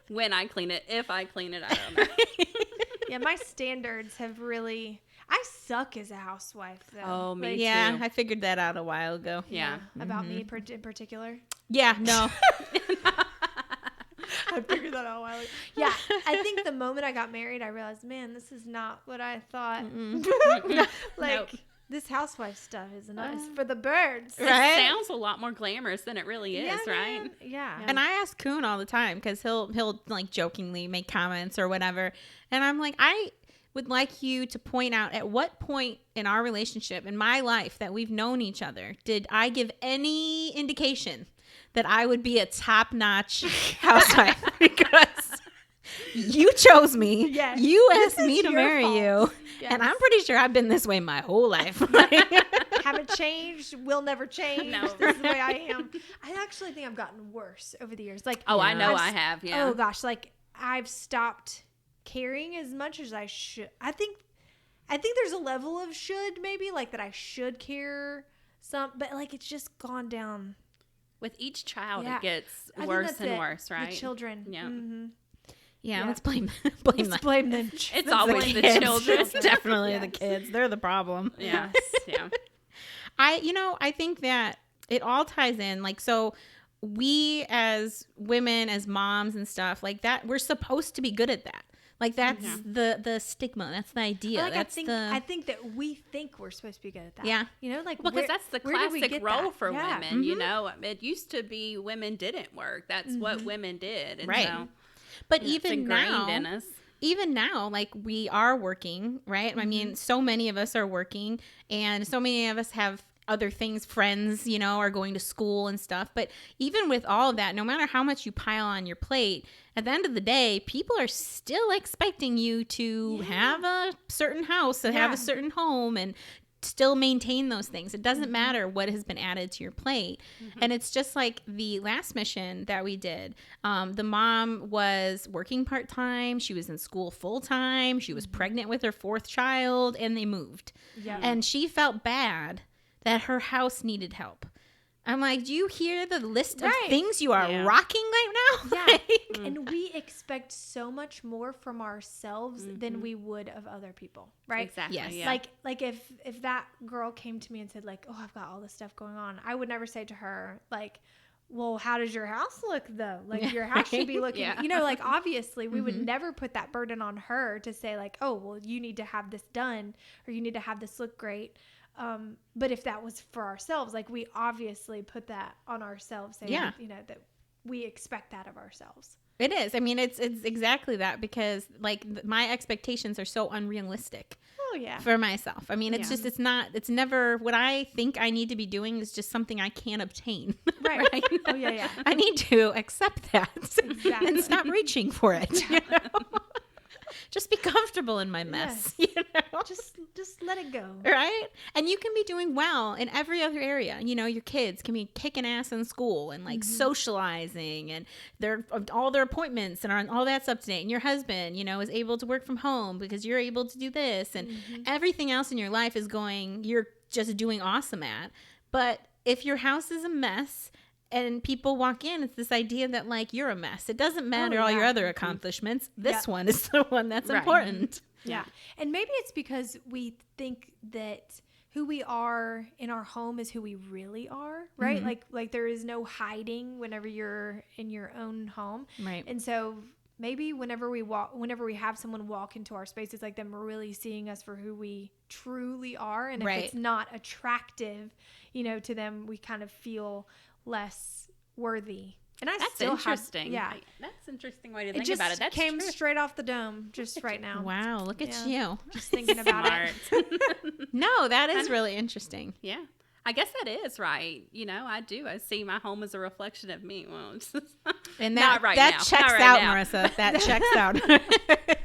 When I clean it. If I clean it, I don't know. Yeah, my standards have really... I suck as a housewife, though. Oh, me too. Yeah, I figured that out a while ago. Yeah. About me in particular? Yeah, no. I figured that out a while ago. Yeah, I think the moment I got married, I realized, man, this is not what I thought. This housewife stuff is for the birds. Right? It sounds a lot more glamorous than it really is, right? Man. Yeah. And I ask Kuhn all the time, because he'll like jokingly make comments or whatever, and I'm like, I would like you to point out at what point in our relationship, in my life that we've known each other, did I give any indication that I would be a top-notch housewife? Because you chose me. Yes. You asked me to marry fault. you. Yes. And I'm pretty sure I've been this way my whole life. Haven't changed. Will never change. No. This is the way I am. I actually think I've gotten worse over the years. Like, I know I have. Yeah. Oh gosh, like I've stopped caring as much as I should. I think there's a level of should, maybe, like that I should care some, but like it's just gone down. With each child, it gets worse and worse, right? The children. Yeah. Mm-hmm. Yeah, let's blame Let's blame them. It's always the children. It's definitely the kids. They're the problem. Yes. Yeah. I think that it all ties in. Like, so we as women, as moms and stuff like that, we're supposed to be good at that. Like, that's the stigma. That's the idea. Like, that's I think that we think we're supposed to be good at that. Yeah. Because that's the classic role for women, Mm-hmm. It used to be women didn't work. That's what women did. And right. So, but it's even ingrained in us. Even now, like, we are working, right? I mean, so many of us are working, and so many of us have other things, friends, are going to school and stuff. But even with all of that, no matter how much you pile on your plate, at the end of the day, people are still expecting you to have a certain house, to have a certain home, and still maintain those things. It doesn't matter what has been added to your plate. And it's just like the last mission that we did. The mom was working part-time. She was in school full-time. She was pregnant with her 4th child, and they moved. And she felt bad that her house needed help. I'm like, do you hear the list of Right. things you are Yeah. rocking right now? Yeah. Like, And we expect so much more from ourselves than we would of other people, right? Exactly. Yes. Yeah. Like if that girl came to me and said like, "Oh, I've got all this stuff going on," I would never say to her like, "Well, how does your house look though? Like your house should be looking," Yeah. you know, like obviously we would never put that burden on her to say like, "Oh, well, you need to have this done or you need to have this look great." But if that was for ourselves, like we obviously put that on ourselves, saying, Yeah. you know, that we expect that of ourselves. it is. I mean, it's exactly that, because like my expectations are so unrealistic Oh yeah. for myself. I mean, it's Yeah. just, it's never what I think I need to be doing is just something I can't obtain. Right. Oh yeah, yeah. I need to accept that Exactly. and stop reaching for it. You know? Just be comfortable in my mess. You know? Just let it go. Right? And you can be doing well in every other area. You know, your kids can be kicking ass in school and like socializing, and all their appointments and all that's up to date. And your husband, you know, is able to work from home because you're able to do this, and everything else in your life is going, you're just doing awesome at. But if your house is a mess and people walk in, it's this idea that like you're a mess. It doesn't matter all your yeah. other accomplishments. This Yeah. one is the one that's Right. important. Yeah. And maybe it's because we think that who we are in our home is who we really are, right? Like there is no hiding whenever you're in your own home. Right. And so maybe whenever we have someone walk into our space, it's like them really seeing us for who we truly are. And if Right. it's not attractive, you know, to them, we kind of feel less worthy. And I That's still interesting. yeah. That's an interesting way to It think just about it. That's came true. straight off the dome just right now. Wow, look at you. Just thinking about it. Smart. No, that is really interesting. Yeah. I guess that is right. You know, I do. I see my home as a reflection of me. Well, it's just And not right that now. checks Not right out, now. Marissa. That checks out.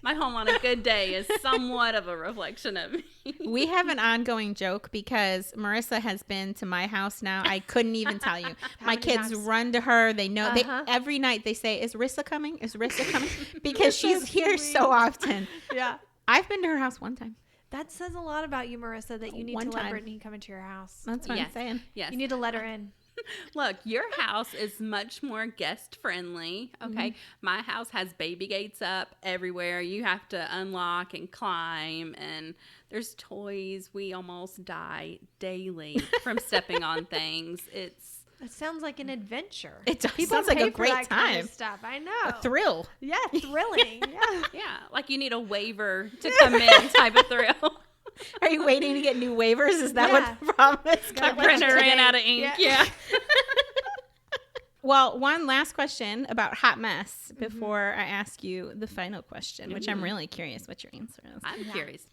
My home on a good day is somewhat of a reflection of me. We have an ongoing joke because Marissa has been to my house now. I couldn't even tell you. My many kids times? run to her. They know. Uh-huh. They every night they say, "Is Rissa coming? Is Rissa coming?" Because so she's here sweet. so often. Yeah. I've been to her house one time. That says a lot about you, Marissa, that you need One to let time. Brittany come into your house. That's what Yes. I'm saying. Yes. You need to let her in. Look, your house is much more guest friendly. Okay. My house has baby gates up everywhere. You have to unlock and climb, and there's toys. We almost die daily from stepping on things. It's That sounds like an adventure. It does. People Sounds like pay a for great that kind time. of stuff. I know. A thrill. Yeah, thrilling. Yeah. yeah, like you need a waiver to come in type of thrill. Are you waiting to get new waivers? Is that Yeah. what the problem is? Gotta My printer today. ran out of ink. Yeah. Yeah. Well, one last question about hot mess before I ask you the final question, which I'm really curious what your answer is. I'm curious.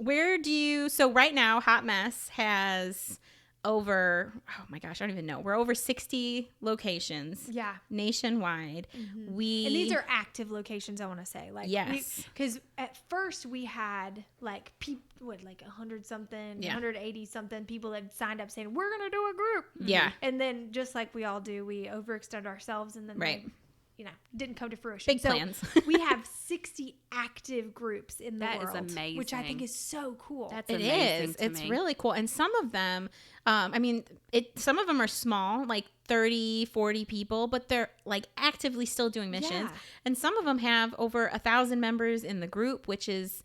So right now, Hot Mess has over, oh my gosh, I don't even know. We're over 60 locations Yeah. nationwide. We And these are active locations, I want to say. Like, Yes. Because at first we had like like 100 something, Yeah. 180 something people had signed up saying, we're going to do a group. Yeah. And then just like we all do, we overextend ourselves and then Right. they, you know, didn't come to fruition. Big plans. We have 60 active groups in the That is world, which I think amazing. is so cool. That's It amazing is. to It's me. really cool. And some of them, some of them are small, like 30, 40 people, but they're like actively still doing missions. Yeah. And some of them have over 1,000 members in the group, which is,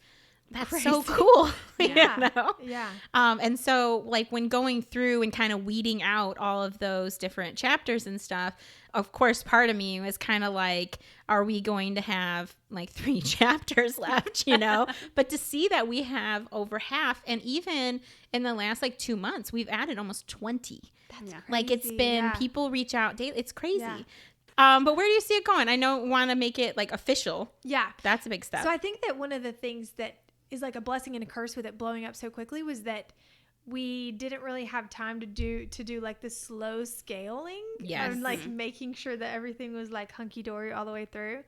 that's Crazy. so cool. Yeah. You know? Yeah. And so like when going through and kind of weeding out all of those different chapters and stuff, of course, part of me was kind of like, are we going to have like 3 chapters left, you know? But to see that we have over half, and even in the last like 2 months, we've added almost 20. Yeah. Like it's Crazy, been, yeah. people reach out daily. It's crazy. Yeah. But where do you see it going? I know want to make it like official. Yeah. That's a big step. So I think that one of the things that is like a blessing and a curse with it blowing up so quickly was that we didn't really have time to do like the slow scaling. Yes. And like making sure that everything was like hunky dory all the way through.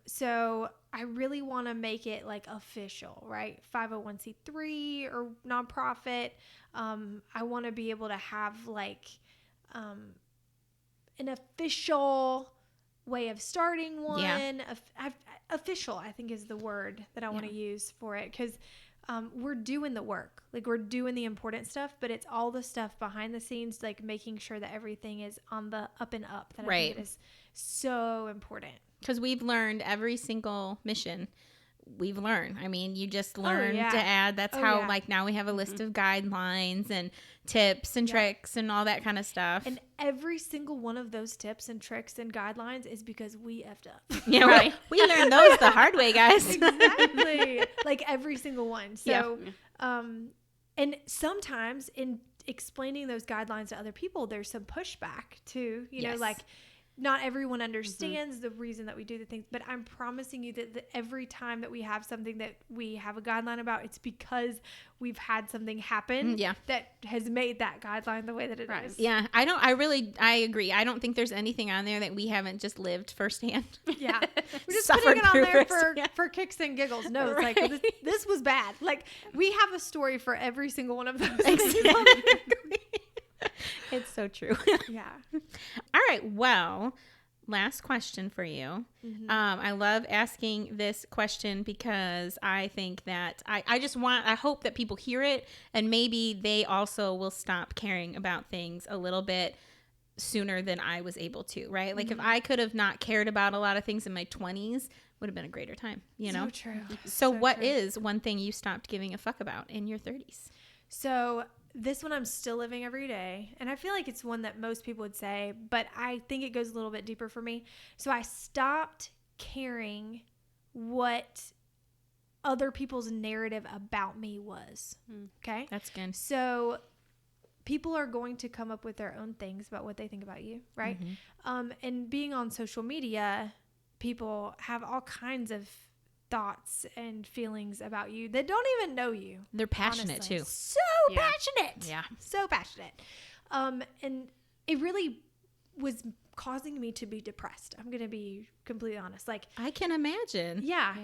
So I really want to make it like official, right? 501c3 or nonprofit. I want to be able to have like an official way of starting one. Yeah. Official, I think, is the word that I want to use for it, because we're doing the work. Like, we're doing the important stuff, but it's all the stuff behind the scenes, like making sure that everything is on the up and up. That I think is so important. Because we've learned every single mission. We've learned. I mean, you just learn to add. That's how, like, now we have a list of guidelines and tips and tricks and all that kind of stuff. And every single one of those tips and tricks and guidelines is because we effed up. Yeah, right. We learned those the hard way, guys. Exactly. Like, every single one. So, and sometimes in explaining those guidelines to other people, there's some pushback too, you know, like, not everyone understands the reason that we do the things, but I'm promising you that every time that we have something that we have a guideline about, it's because we've had something happen that has made that guideline the way that it is. Yeah. I agree. I don't think there's anything on there that we haven't just lived firsthand. Yeah. We're just putting it on there for kicks and giggles. No, it's like, this was bad. Like, we have a story for every single one of those things. It's so true. Yeah. All right. Well, last question for you. I love asking this question because I think that I hope that people hear it and maybe they also will stop caring about things a little bit sooner than I was able to, right? Like, if I could have not cared about a lot of things in my 20s, would have been a greater time, you know? So true. So what is one thing you stopped giving a fuck about in your 30s? So this one I'm still living every day, and I feel like it's one that most people would say, but I think it goes a little bit deeper for me. So I stopped caring what other people's narrative about me was. Okay? That's good. So people are going to come up with their own things about what they think about you, right? And being on social media, people have all kinds of thoughts and feelings about you that don't even know you. They're passionate honestly. too. So passionate. Yeah. So passionate. And it really was causing me to be depressed. I'm going to be completely honest. Like, I can imagine. Yeah.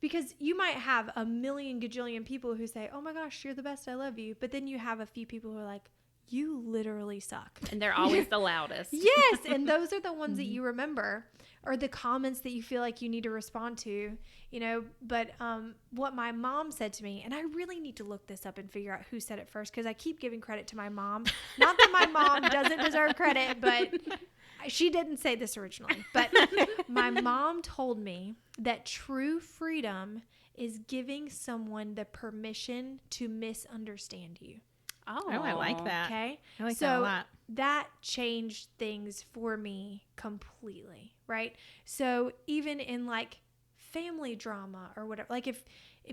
Because you might have a million gajillion people who say, oh my gosh, you're the best, I love you. But then you have a few people who are like, you literally suck. And they're always the loudest. Yes. And those are the ones that you remember, or the comments that you feel like you need to respond to, you know. But what my mom said to me, and I really need to look this up and figure out who said it first, because I keep giving credit to my mom. Not that my mom doesn't deserve credit, but she didn't say this originally. But my mom told me that true freedom is giving someone the permission to misunderstand you. Oh, I like that. Okay. I like that a lot. That changed things for me completely, right? So even in like family drama or whatever, like if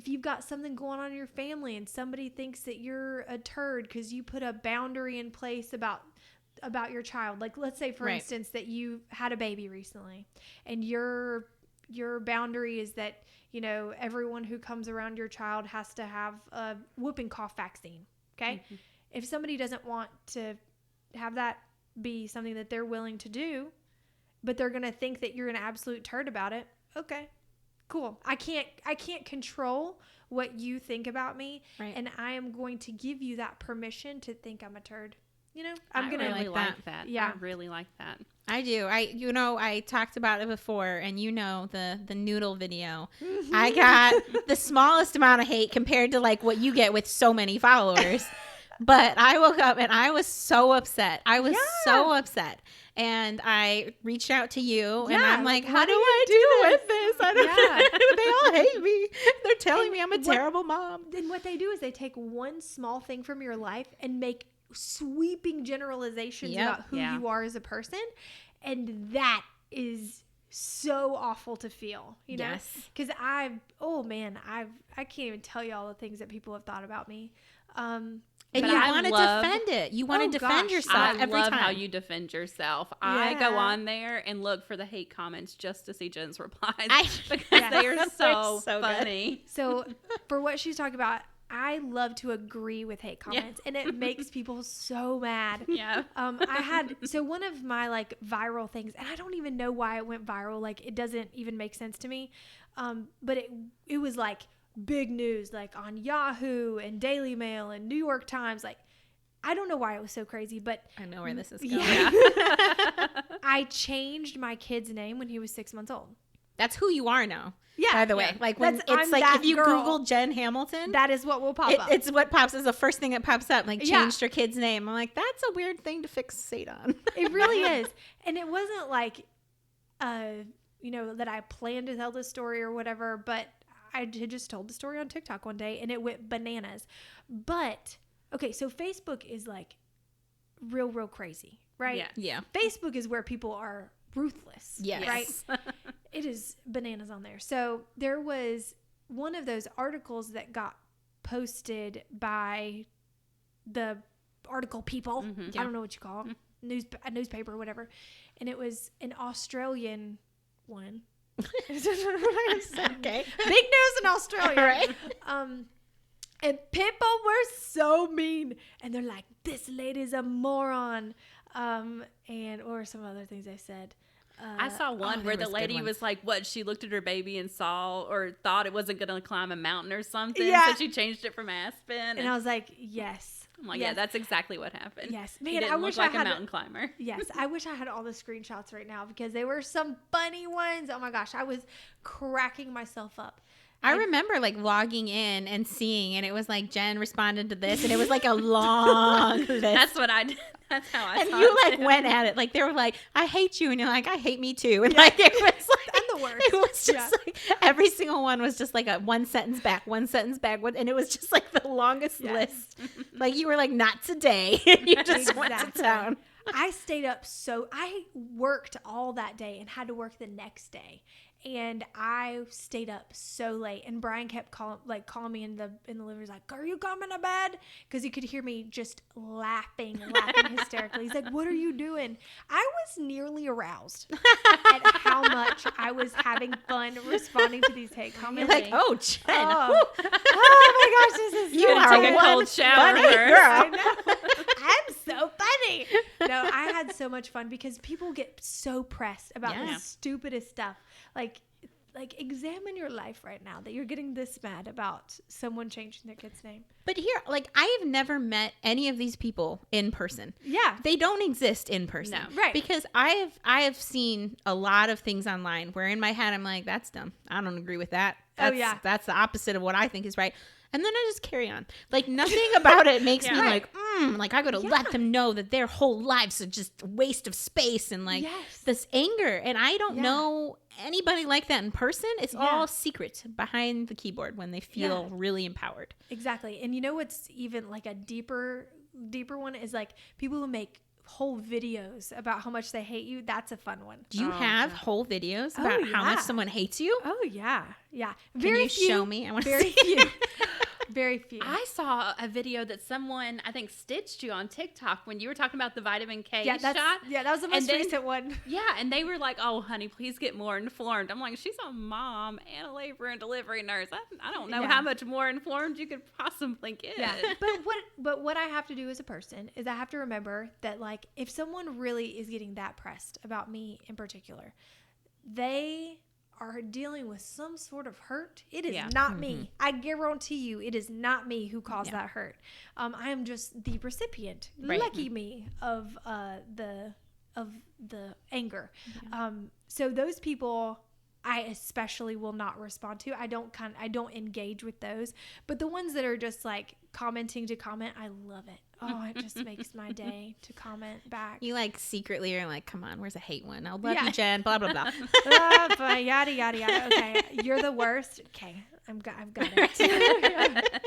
you've got something going on in your family and somebody thinks that you're a turd because you put a boundary in place about your child, like let's say for instance that you had a baby recently and your boundary is that, you know, everyone who comes around your child has to have a whooping cough vaccine. Okay. If somebody doesn't want to have that be something that they're willing to do, but they're going to think that you're an absolute turd about it. Okay, cool. I can't control what you think about me. Right. And I am going to give you that permission to think I'm a turd. You know, I'm going to really like that. Yeah. I really like that. I do. I talked about it before, and you know, the noodle video. I got the smallest amount of hate compared to like what you get with so many followers. But I woke up and I was so upset. So upset. And I reached out to you and I'm like, how do I do with this? I don't They all hate me. They're telling me I'm a terrible mom. Then what they do is they take one small thing from your life and make sweeping generalizations about who you are as a person, and that is so awful to feel, you know, because I can't even tell you all the things that people have thought about me, and you want to defend it. You want to defend yourself every time. I love how you defend yourself. I go on there and look for the hate comments just to see Jen's replies because they are so funny. So for what she's talking about, I love to agree with hate comments, and it makes people so mad. Yeah. One of my like viral things, and I don't even know why it went viral. Like, it doesn't even make sense to me. But it was like big news, like on Yahoo and Daily Mail and New York Times. Like, I don't know why it was so crazy, but I know where this is going. Yeah. I changed my kid's name when he was 6 months old. That's who you are now. Yeah. By the way, like when I'm it's like that if you girl. Google Jen Hamilton, That is what will pop up. it's what pops as the first thing that pops up. Like Yeah. changed her kid's name. I'm like, that's a weird thing to fixate on. It really is. And it wasn't like, you know, that I planned to tell this story or whatever, but I had just told the story on TikTok one day and it went bananas. But, okay, so Facebook is like real crazy, right? Yeah. Yeah. Facebook is where people are ruthless, Yes. right? It is bananas on there. So there was one of those articles that got posted by the article people. I don't know what you call them. A newspaper or whatever. And it was an Australian one. Okay. Big news in Australia. Right. And people were so mean. And they're like, this lady's a moron. And or some other things they said. I saw one where the lady was like, what, she looked at her baby and saw or thought it wasn't going to climb a mountain or something. Yeah. So she changed it from Aspen. And I was like, yes. I'm like, yes. yeah, that's exactly what happened. Yes. Man, Man, didn't I look wish like I had a mountain climber. Yes, I wish I had all the screenshots right now because they were some funny ones. Oh my gosh, I was cracking myself up. I remember like logging in and seeing, and it was like Jen responded to this, and it was like a long list. That's what I did. That's how I And saw you it like too. went at it like they were like, I hate you, and you're like, I hate me too, and like it was like I'm the worst. It was just like every single one was just like a one sentence back, and it was just like the longest Yes. list. Like you were like, not today. You just went to Exactly. town. I stayed up I worked all that day and had to work the next day. And I stayed up so late, and Brian kept calling me in the living room. He's like, "Are you coming to bed?" Because he could hear me just laughing hysterically. He's like, "What are you doing?" I was nearly aroused at how much I was having fun responding to these hate You're comments. like, oh, Jen, Oh my gosh, this is you so are take a fun. cold shower funny first. girl. I know. I'm so funny. No, I had so much fun because people get so pressed about Yeah. the stupidest stuff. Like examine your life right now that you're getting this mad about someone changing their kid's name. But here, like, I have never met any of these people in person. Yeah. They don't exist in person. No. Right. Because I have seen a lot of things online where in my head I'm like, that's dumb. I don't agree with that. Oh, That's, yeah. That's the opposite of what I think is right. And then I just carry on. Like, nothing about it makes me Right. like I gotta let them know that their whole lives are just a waste of space and like Yes. this anger. And I don't Yeah. know anybody like that in person. It's Yeah. all secret behind the keyboard when they feel Yeah. really empowered. Exactly. And you know what's even like a deeper one is like people who make whole videos about how much they hate you. That's a fun one. Do you have whole videos Oh, about how much yeah. someone hates you? Oh yeah. Yeah. Can you show me? I want to Very see. few. Very few. I saw a video that someone, I think, stitched you on TikTok when you were talking about the vitamin K yeah, shot. that was the most then- recent one. Yeah, and they were like, "Oh, honey, please get more informed." I'm like, "She's a mom and a labor and delivery nurse. I don't know Yeah. how much more informed you could possibly get." Yeah. But what I have to do as a person is I have to remember that like if someone really is getting that pressed about me in particular, they are dealing with some sort of hurt. It is Yeah. not me. I guarantee you it is not me who caused that hurt. I am just the recipient. Right. Lucky me of the anger. So those people I especially will not respond to. I don't engage with those. But the ones that are just like commenting to comment, I love it. Oh, it just makes my day to comment back. You like secretly are like, come on, where's a hate one? I'll love Yeah. you, Jen. Blah blah blah. But yada yada yada. Okay, you're the worst. Okay, I've got it.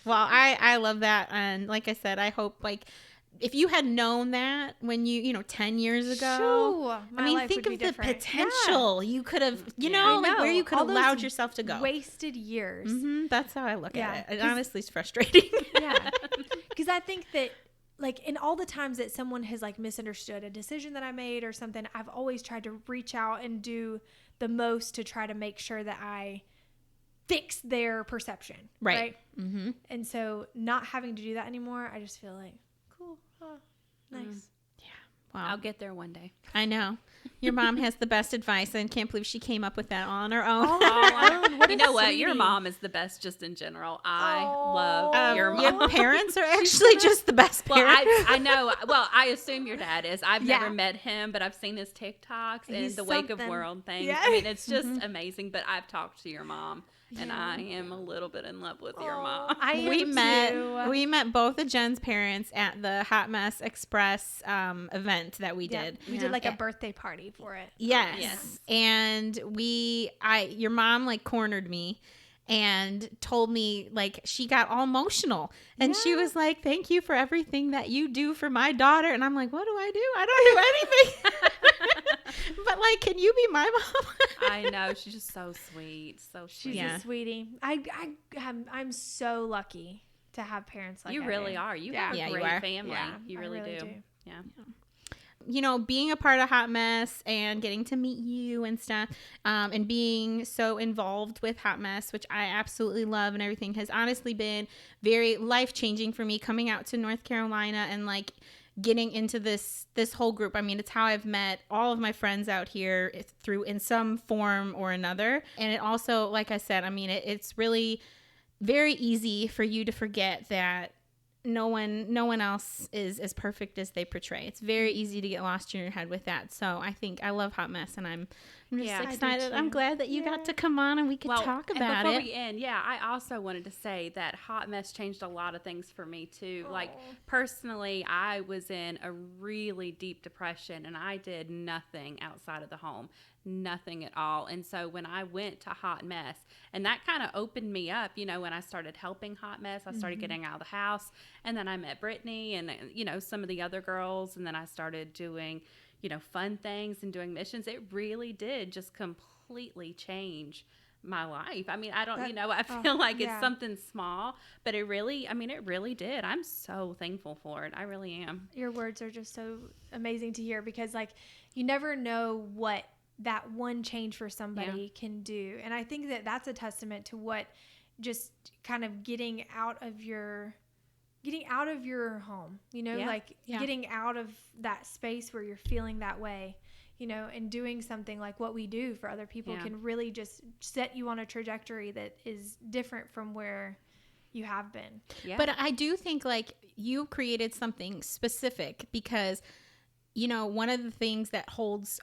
Well, I love that, and like I said, I hope like if you had known that when you 10 years ago. Shoo, my I mean, life think would of be the different. potential you could have, I like where know. you could All have those allowed yourself to go. Wasted years. That's how I look Yeah, at it. It 'cause- honestly is frustrating. Yeah, because I think that like in all the times that someone has like misunderstood a decision that I made or something, I've always tried to reach out and do the most to try to make sure that I fix their perception. Right. Mm-hmm. And so not having to do that anymore, I just feel like cool. Oh, nice. Wow. I'll get there one day. I know. Your mom has the best advice, and can't believe she came up with that all on her own. You know what? Your mom is the best just in general. I love your mom. Your parents are actually just the best Well, parents. I know. Well, I assume your dad is. I've never met him, but I've seen his TikToks and He's the Wake of something. World things. Yeah. I mean, it's just amazing. But I've talked to your mom, and I am a little bit in love with your mom. I am too. We met both of Jen's parents at the Hot Mess Express event that we did. We did like a birthday party for it. Yes. And your mom like cornered me and told me, like, she got all emotional, and she was like, thank you for everything that you do for my daughter. And I'm like, what do? I don't do anything. But like, can you be my mom? I know, she's just so sweet, so sweet. She's a sweetie. I'm so lucky to have parents like You I really do. are. You have a you great are. family. Yeah, You I really, really do. do. Yeah. You know, being a part of Hot Mess and getting to meet you and stuff, and being so involved with Hot Mess, which I absolutely love and everything, has honestly been very life-changing for me coming out to North Carolina and like getting into this whole group. I mean, it's how I've met all of my friends out here through in some form or another. And it also, like I said, I mean, it's really very easy for you to forget that no one else is as perfect as they portray. It's very easy to get lost in your head with that. So I think I love Hot Mess, and I'm just Yeah, I do excited. too. I'm glad that you got to come on and we could talk and about before it. we end, I also wanted to say that Hot Mess changed a lot of things for me too. Like personally, I was in a really deep depression, and I did nothing outside of the home. Nothing at all. And so when I went to Hot Mess, and that kind of opened me up, you know, when I started helping Hot Mess, I started getting out of the house, and then I met Brittinie and, you know, some of the other girls, and then I started doing, you know, fun things and doing missions. It really did just completely change my life. I mean, I don't, I feel like it's something small, but it really did. I'm so thankful for it. I really am. Your words are just so amazing to hear, because like you never know what that one change for somebody can do. And I think that that's a testament to what just kind of getting out of your home, you know, getting out of that space where you're feeling that way, you know, and doing something like what we do for other people can really just set you on a trajectory that is different from where you have been. Yeah. But I do think like you created something specific, because you know, one of the things that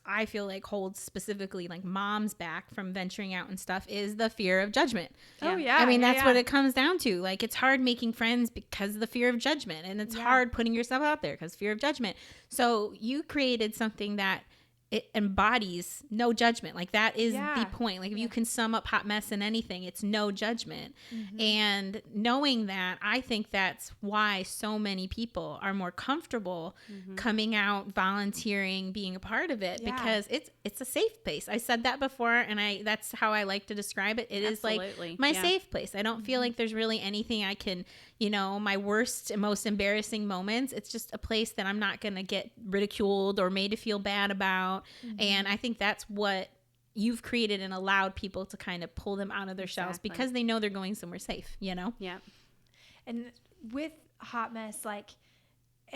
I feel like holds specifically like moms back from venturing out and stuff is the fear of judgment. Oh yeah. I mean, that's what it comes down to. Like, it's hard making friends because of the fear of judgment, and it's hard putting yourself out there because fear of judgment. So you created something that it embodies no judgment. Like, that is the point. Like, if you can sum up Hot Mess in anything, it's no judgment. And knowing that, I think that's why so many people are more comfortable coming out, volunteering, being a part of it, because it's a safe place. I said that before, and that's how I like to describe it. It is like my safe place. I don't feel like there's really anything I can, you know, my worst and most embarrassing moments. It's just a place that I'm not going to get ridiculed or made to feel bad about. And I think that's what you've created and allowed people to kind of pull them out of their shells, because they know they're going somewhere safe, you know? Yeah. And with Hot Mess, like,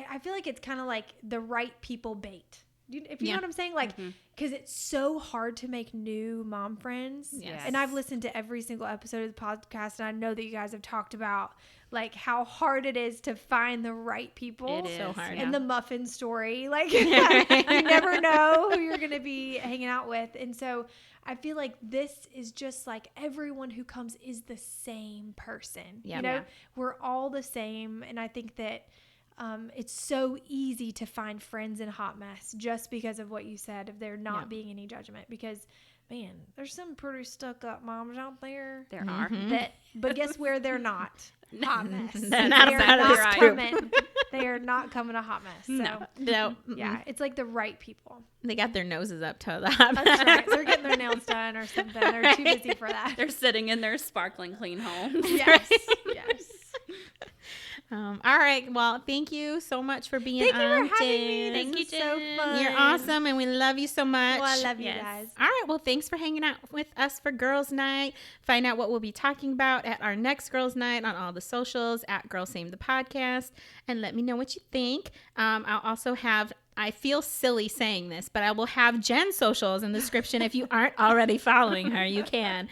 I feel like it's kind of like the right people bait. If you know what I'm saying? Like, because it's so hard to make new mom friends. Yes. And I've listened to every single episode of the podcast, and I know that you guys have talked about like how hard it is to find the right people. It is so hard. And the muffin story, like you never know who you're going to be hanging out with. And so I feel like this is just like everyone who comes is the same person. You know, we're all the same. And I think that it's so easy to find friends in Hot Mess just because of what you said, of there not being any judgment, because man, there's some pretty stuck up moms out there. There are. But guess where they're not? Hot Mess. They're not about this group. They are not coming to Hot Mess. So No. yeah, it's like the right people. They got their noses up to the Hot Mess. That's right. They're getting their nails done or something. They're too busy for that. They're sitting in their sparkling clean homes. Yes. Yes. All right. Well, thank you so much for being Thank you on, for having me. Jen. This was so fun. You're awesome, and we love you so much. Well, I love you guys. All right. Well, thanks for hanging out with us for Girls Night. Find out what we'll be talking about at our next Girls Night on all the socials at Girls Same the Podcast, and let me know what you think. I'll also have I feel silly saying this, but I will have Jen's socials in the description. If you aren't already following her, you can.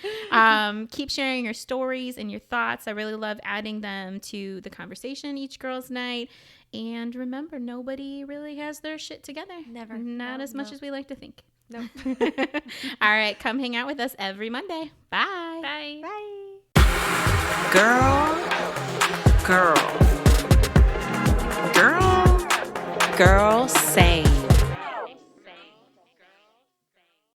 Keep sharing your stories and your thoughts. I really love adding them to the conversation each girls' night. And remember, nobody really has their shit together. Never. Not as much as we like to think. Nope. All right, come hang out with us every Monday. Bye. Bye. Bye. Girl, same.